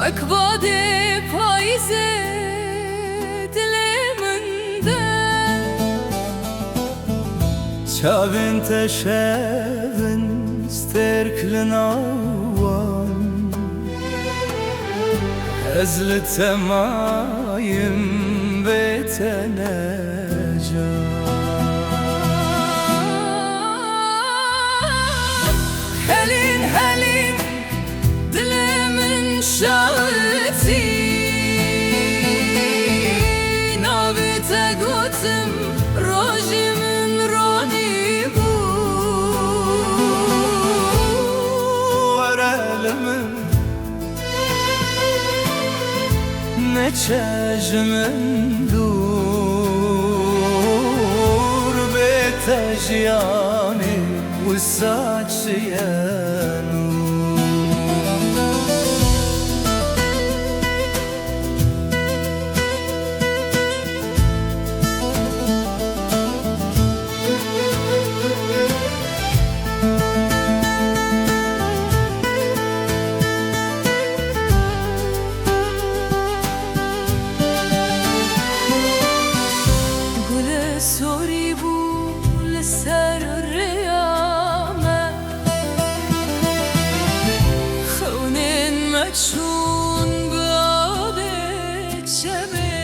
وكبادي پاییزه diliminde Çavin teşevin sterklin avan Ezli temayim betenecan Helin helin dilimin şahiti Navite gotim rojimin roni bu Var elimin ne çeşmin dur betejyani وساعتين گل سوری بو لسر ریامه خونین مچون بابه چمه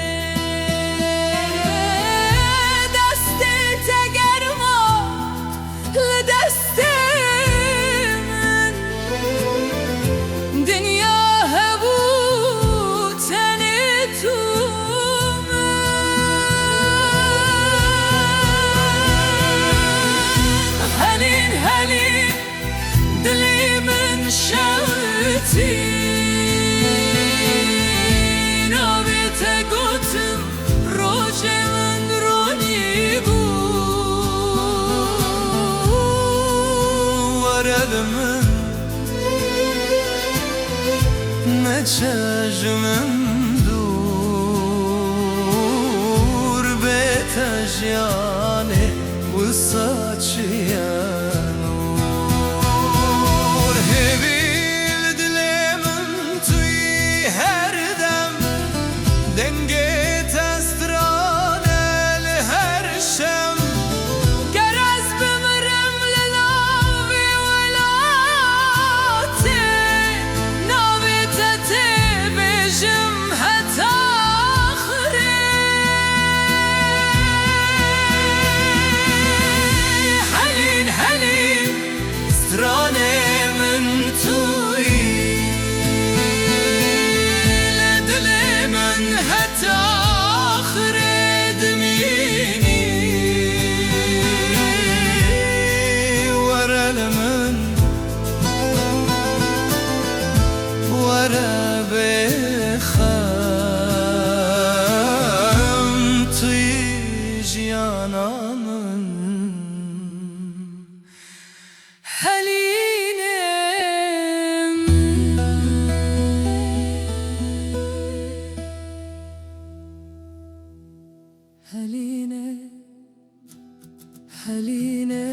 دست تگرما لدست من دنیا هبو تنی تو هلين هلين دليمن شاوتي نابته گوتم روجه من رونی بو ورد من نچجمن دور بتجیانه وساچیانور هبیل دلمن توی هر دم دنگه تسترانل هر شم گر از بمرم لناوی ولاته ناویتت بجم حتی آخره حلین حلین strane من توی لدل من حتی آخر دمینی ورد من ورد بخم توی جیانامن حلینم حلینه حلینه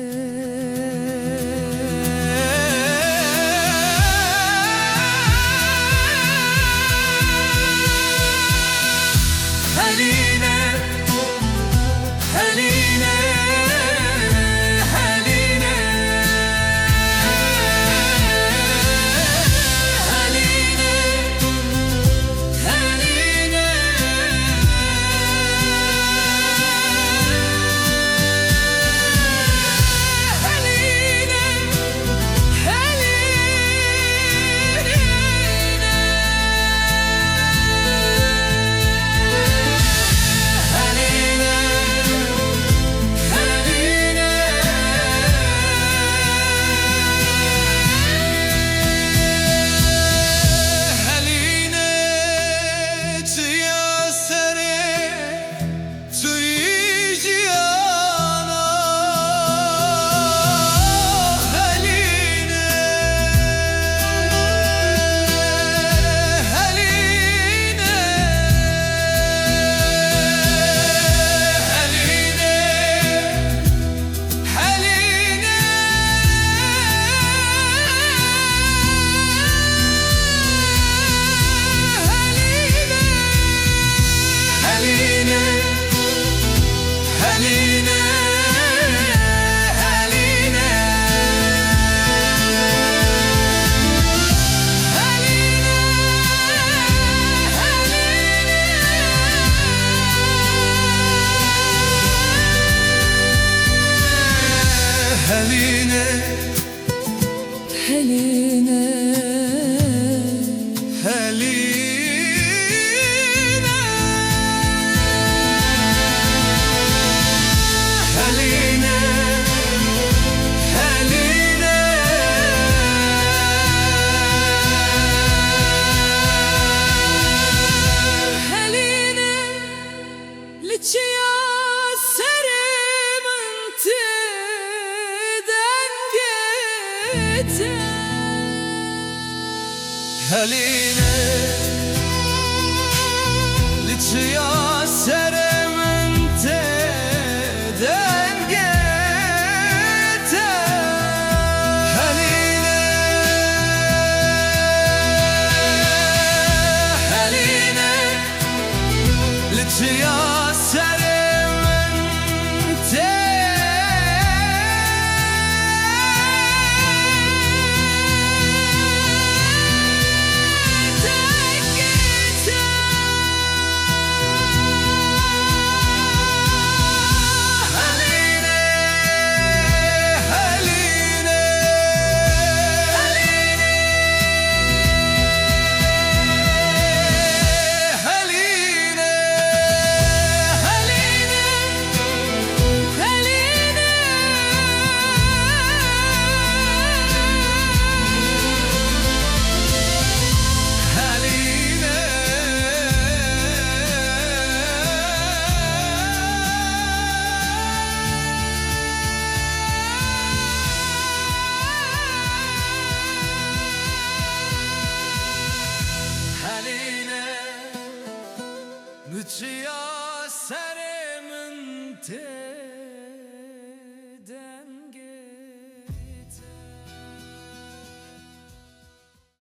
هلينا لتشيا سرم انت دنجتا هلينا هلينا لتشيا سرم انت Lucia